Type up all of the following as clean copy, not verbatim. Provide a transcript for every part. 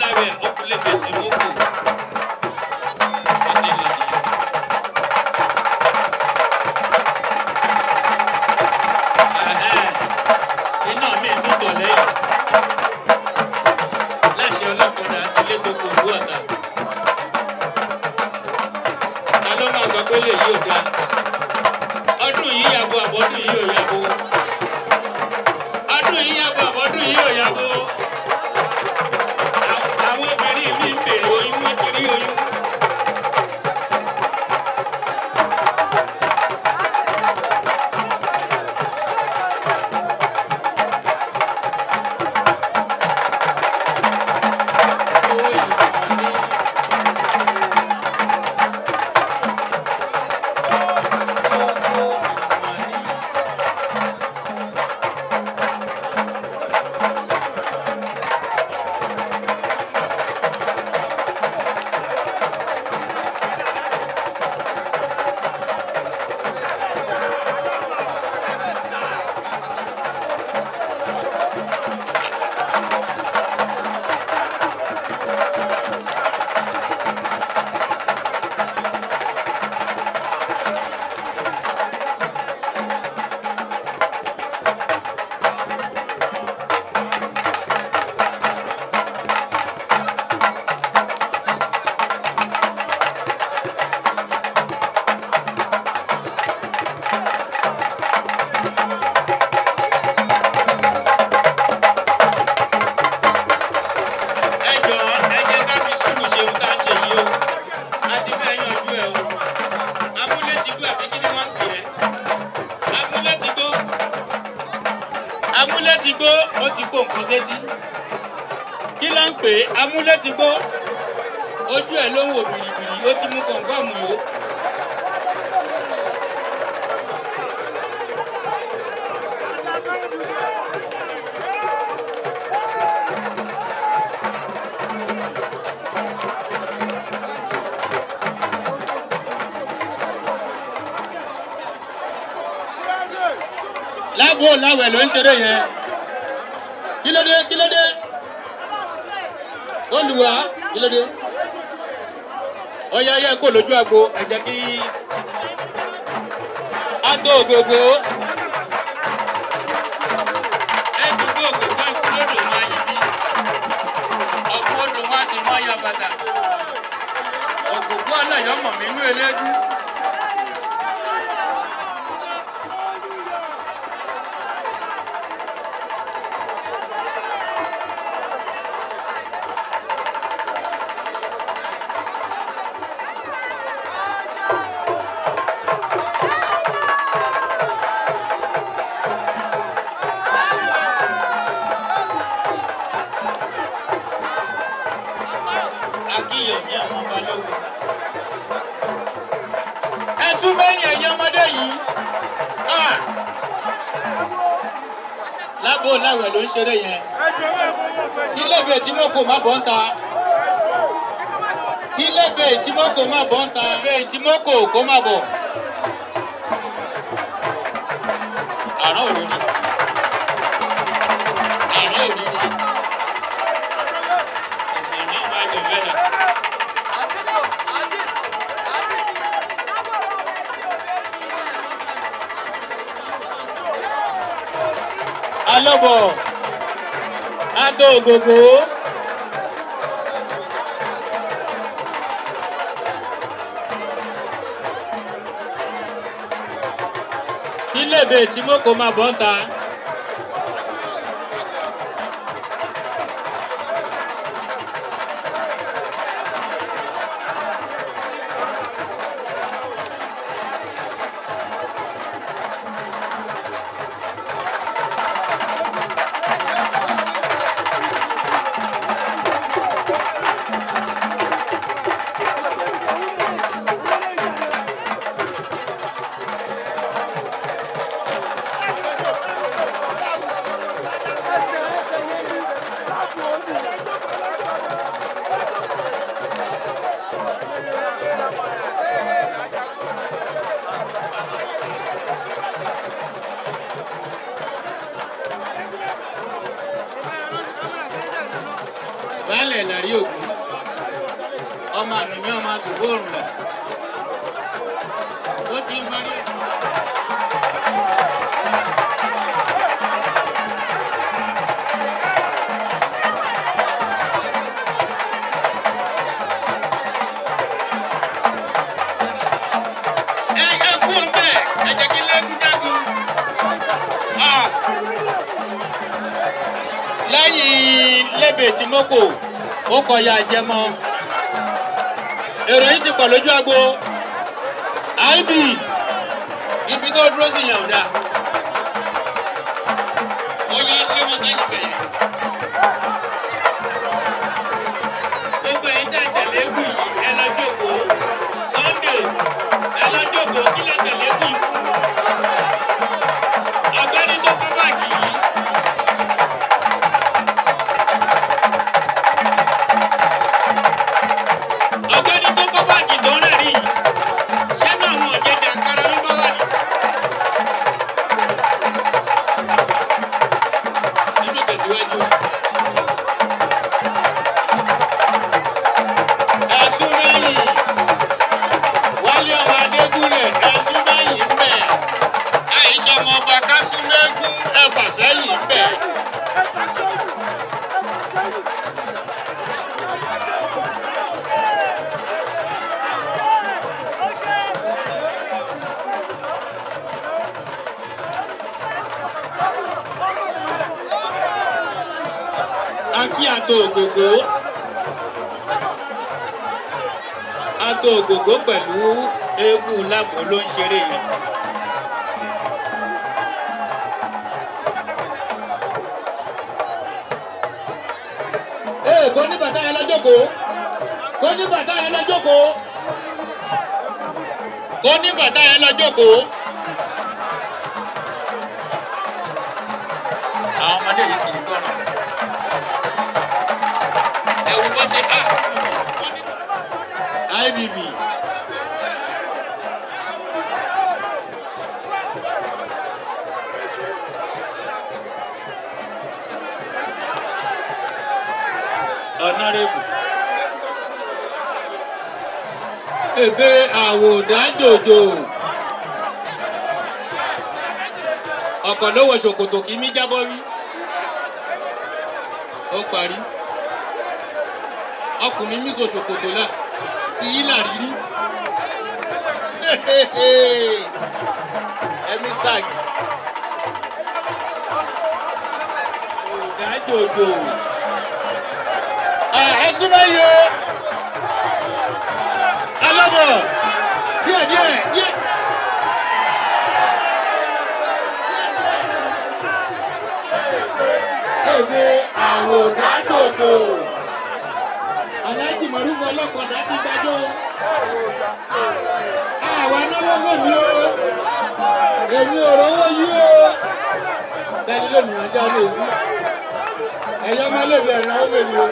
lábẹ́ ọkùnlébè tí mo kù. Iná mi tún tọ̀ lẹ́yìn. Láṣẹ ọlọ́kùnrin àti ilé tó kù òwú ọ̀tá. Ta ló máa sọ pé lè yí ò dá? Ọdún yìí yàgò àbọ̀dún yìí ò yàgò. Ọdún yìí yàgò àbọ̀dún yìí ò yàgò. Àwọn obìnrin mi ń bèrè oyún, wọ́n ti rí oyún. Amúlétigbó ó ti kó nǹkan sétí. Kí ló ń pè é? Amúlétigbó ojú ẹ̀ ló ń wò bìrìbìrì, ó ti mú kọ̀ǹkọ̀mù yó. Lábò láwẹ̀ ló ń ṣeré yẹn. Kí ló dé? Kí ló dé? Olùwà kí ló dé? Ọya yẹ kó lójú àgbo ẹ jẹ́ kí á tó ògógó. Ẹ dúró ògógó ìkúlódò máa yí bí. Ọ̀pọ̀ odò wá sí mọ́ ya bàtà. Ògógó ọlọ́yọ̀ mọ̀ mí inú eléégún. Akíyèmí àwọn balógun. Ẹ̀sùn mẹ́yìn ẹ̀yìn ọmọdé yìí. Lábò láwẹ̀ ló ń ṣeré yẹn. Kílébè tí mo kò má bọ́ ń ta. Kílébè tí mo kò má bọ́ ń ta. Kílébè tí mo kò má bọ̀. Àrán òru ni. Àrán òru ni. Alọ́bọ̀ Adó Ògògó. Kílébè tí mo kò má bọ́ ń ta. baálẹ̀ làrí ògùn ọmọ ànúyàn ọmọ àsùnwó òrùn là ó ti ń parí ẹ̀. Lẹ́yìn lébè tí mo kò ó kọyà jẹmọ èrò yìí ti pọ̀ lójú agbo IB ibi tó dúró sí yàn ò dáa ó yá lé wọn sẹ́yìn bẹ̀yẹ gbogbo ẹ̀yin tẹ̀ tẹ̀lé egwu yìí ẹ lọ jókòó Sunday ẹ lọ jókòó kí lè tẹ̀lé egwu yìí ọ̀gbẹ́ni tó kọ́ báàgì yìí. Akí àtò ògògó pẹ̀lú eégún lágbo ló ń ṣeré yẹn. Kó ní bàtà yẹn lọ́jọ́kòó kó ní bàtà yẹn lọ́jọ́kòó kó ní bàtà yẹn lọ́jọ́kòó. Àwọn ọmọdé yìí kì í gbọ́ràn. Ẹ̀wù bó ṣe ká. IBB. Honorable. Ebe àwòdánjòjò. Ọ̀kọ̀ ló wọ ṣòkòtò kí mi jábọ́ rí. Ó parí. Ọkùnrin mi so ṣòkòtò là ti yí làrírí. Ẹ̀mí ságì. Àwòdánjòjò. Ẹ̀sùn mẹ́yẹ. Alábọ̀. Díẹ̀. Ebe àwòdánjòjò. Aláàjì Mọ̀rúfù ọlọ́kọ̀dá ti gbàjọ́. Àwa náwó lónìí o. Èmi ò rówó yí o. Tẹ́lẹ̀ lónìí ọjọ́ lè wú. Ẹ̀yọ́ máa lè bẹ̀rẹ̀ náwó lónìí o.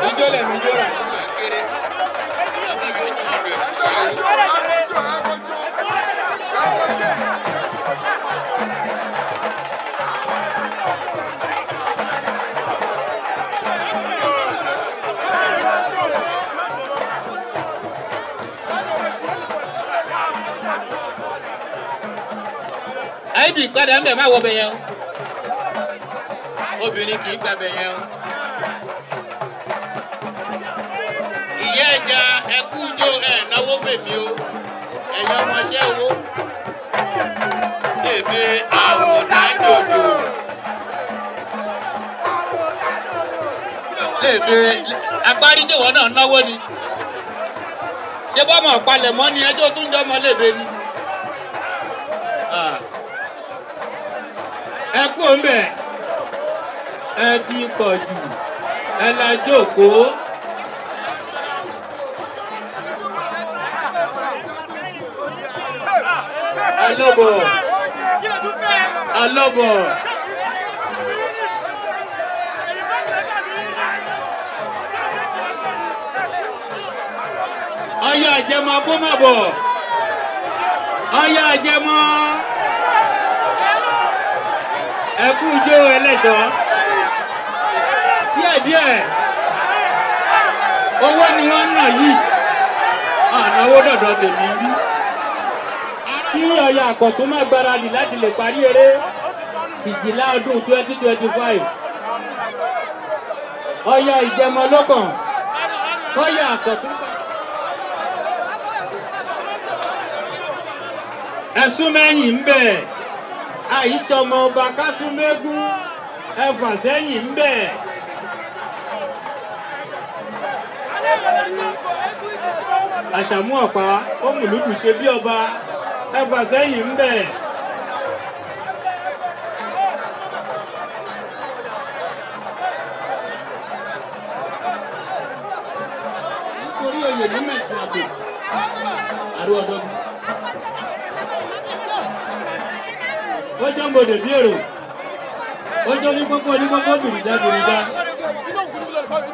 Ijó lẹ̀mí jó rà. IB padà ń bẹ̀ má wọ bẹ̀ yẹn o. Obìnrin kì í gba bẹ̀ yẹn o. Ìyá ẹja ẹkú jó ẹ̀ náwó fèmí o. Ẹ̀yin ọmọọṣẹ́ owó. Ebe àwòdánjòjò. Ebe agbáríṣèwọ́ náà náwó ni. Ṣé bọ́mọ̀ palẹ̀mọ́ ni ẹ tó tún jọmọ lébe ni? Ẹ kú òǹbẹ̀ ẹ ti pọ̀ jù ẹ la jókòó. Alọ́bọ̀. Ọyá àjẹmọ́ kó má bọ̀. Ọyá àjẹmọ́. Ẹ kú ijó ẹlẹ́ṣọ́ díẹ̀díẹ̀ owó ni wọ́n ń nà yìí ànáwó dọ̀dọ̀ tèmi rí. kí Ọ̀yà Àkọ̀tún má gbáradì láti lè parí eré Ìjìlá ọdún 2025. Ọ̀yà Ìjẹ̀mọ́ lọ́kàn Ọ̀yà Àkọ̀tún. ẹ̀sùn mẹ́yìn ń bẹ̀ àyítọ́mọ ọba kásùmẹ́gún ẹ̀fà sẹ́yìn ń bẹ̀. Àṣàmú Ọ̀pá ó mùlùdù ṣe bí ọba ẹ̀fà sẹ́yìn ń bẹ̀. nítorí oyè ní mẹ̀sìn àbò àrùn ọ̀dọ́gbọ̀n. Ojo mbode bí èrò ojo oníkókó bìrìdá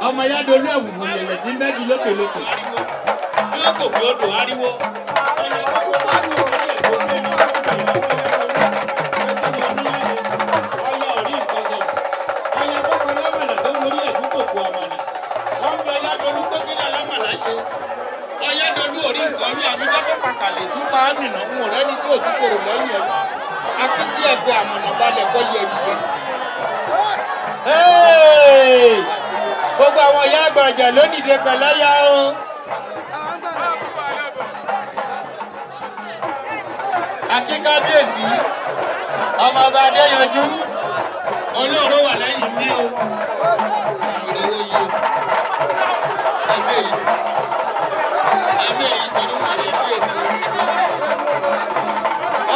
ọmọ ya dolú ẹ̀wù mọ̀lẹ̀lẹ̀ tí ń bẹ́ẹ̀gì lókèlókè yóò kò fi odò ariwo. Ọ̀yà orí nǹkan sọ Ọ̀yà tó kọ lámàlà tó ń lórí ẹ̀dún kòkó àmàlà wọ́n fi Ọ̀yà dolú kókínà lámàlà ṣe. Ọ̀yà dolú orí nǹkan rí àbíjá tó pàkàlẹ̀ tún pa á nìnà fún ọ̀rẹ́ ní tí ò tún ṣòro lẹ́yìn ẹ̀ akití ẹgbẹ́ àmọ̀nà balẹ̀ kọ́ yẹ ìyẹn. gbogbo àwọn ìyá àgbàjà ló dìde pẹ̀láyà o. akíkábíyèsí ọmọ ọba Adéyanjú olóòró wà lẹ́yìn mi o. ìrẹ̀wò yìí o ẹgbẹ́ yìí tìlú wà lẹ́yìn èkó.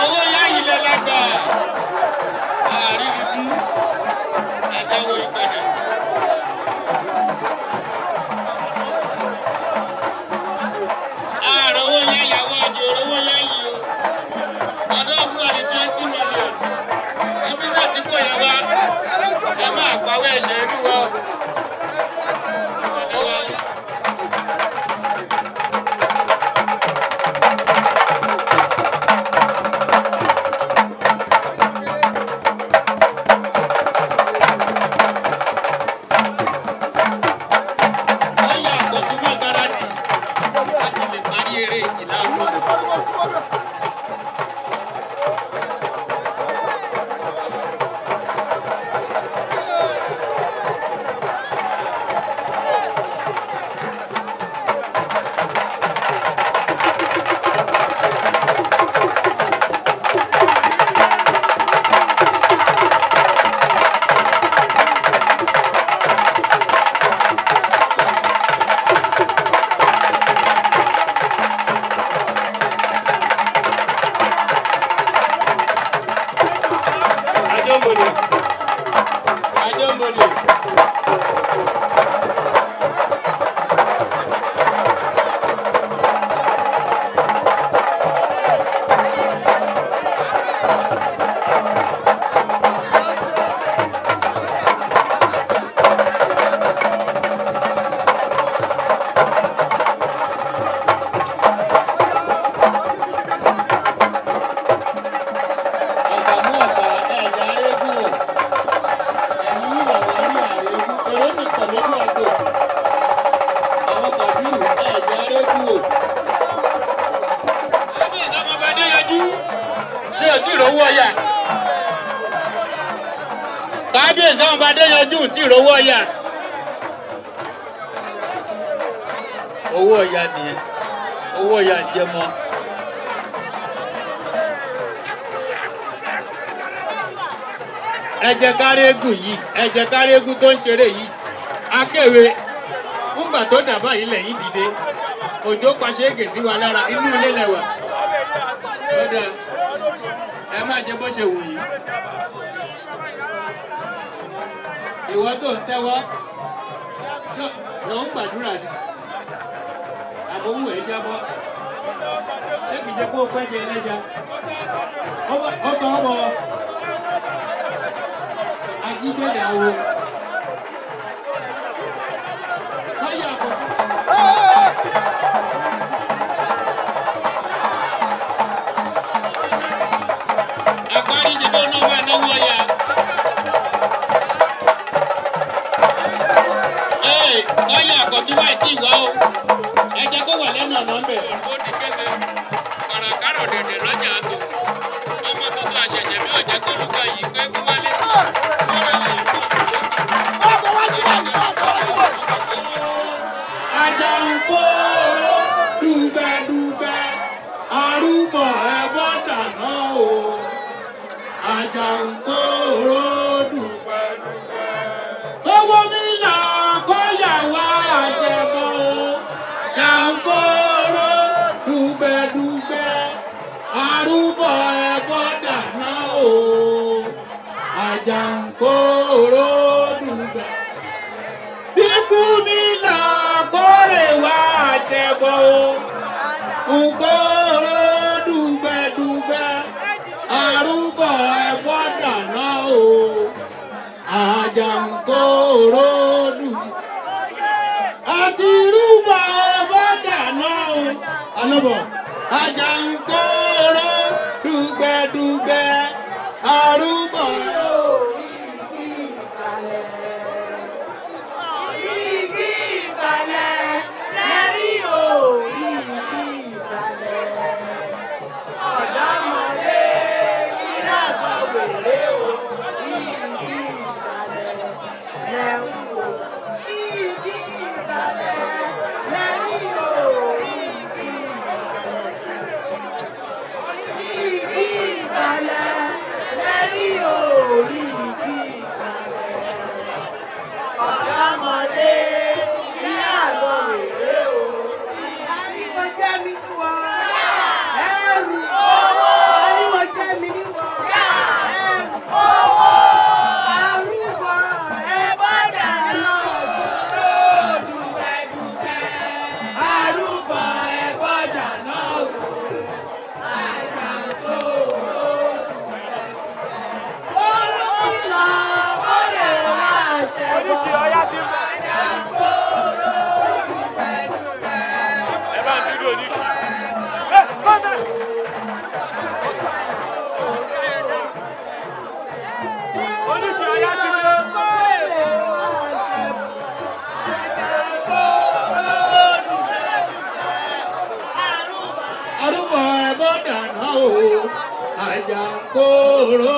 owó yá yìí lẹ́lágbà àrírí fún ẹ̀dáwó ìpadà. àròwó yá yàwó àjò òrówó yá yìí o ọdún fún àdí 20 million ọ́fíìsì tí kò yẹ wá ẹ máa pàwọ́ ẹ̀ṣẹ̀ inú wa. Kábíyèsí àwọn ọba Adéyanjú tí ìrówó Ọ̀yà. Owó Ọ̀yà nìyẹn, owó Ọ̀yà Ìjẹ̀mọ́. Ẹ jẹ́ kárégùn yìí, ẹ jẹ́ kárégùn tó ń ṣeré yìí. Akéwé fúngbà tó dàbá yìí lẹ́yìn dìde. Òjò paṣẹ ègè sí wa lára inú ilé lẹ́wà. Lọ́dà ẹ má ṣe bó ṣe wù yìí. Ìwọ tó ń tẹ́wọ́ lọ ń gbàdúrà ni àbòwú ẹ̀ jábọ́ ṣé kìí ṣe kó o pẹ́ jẹ ẹlẹ́ja ó tọ́ ọ bọ ajígbẹ́dẹ̀ awo Ọ̀yà Àkọ́tún. Àgbárí ìdìbò náà wà náwó Ọ̀yà. lọ́yà àkọ́tún wáyé tí ìwá o ẹ jẹ́ kó wà lẹ́nu ọ̀nà ń bẹ̀. ó di kése kàràkàrọ̀ dẹ̀dẹ̀ lọ́jà àtò ọmọ tuntun àṣẹ̀ṣẹ̀ bí ọ̀jẹ̀ kó lùkọ́ yìí pé kú wálé. Àjàǹkó dùgbẹ̀dùgbẹ̀ arúgbó ẹ̀bọ́ dáná o. Àjàǹkó dùgbẹ̀dùgbẹ̀. Owó mi là kọ́yàwó àjẹbọ o. Àjàǹkó dùgbẹ̀dùgbẹ̀ arúgbó ẹ̀bọ́ dáná o. Àjàǹkó dùgbẹ̀. Ikú mi là kórè wá àjẹbọ o. Nkóró dùgbẹ̀dùgbẹ̀ arúgbó ẹ̀bọ́ dáná o. Àjàǹkóró dùgbẹ̀. Àti rúbọ ẹ̀bọ́ dáná o. Àlọ́bọ̀. Àjàǹkóró dùgbẹ̀dùgbẹ̀ arúgbó. Àjàǹkóró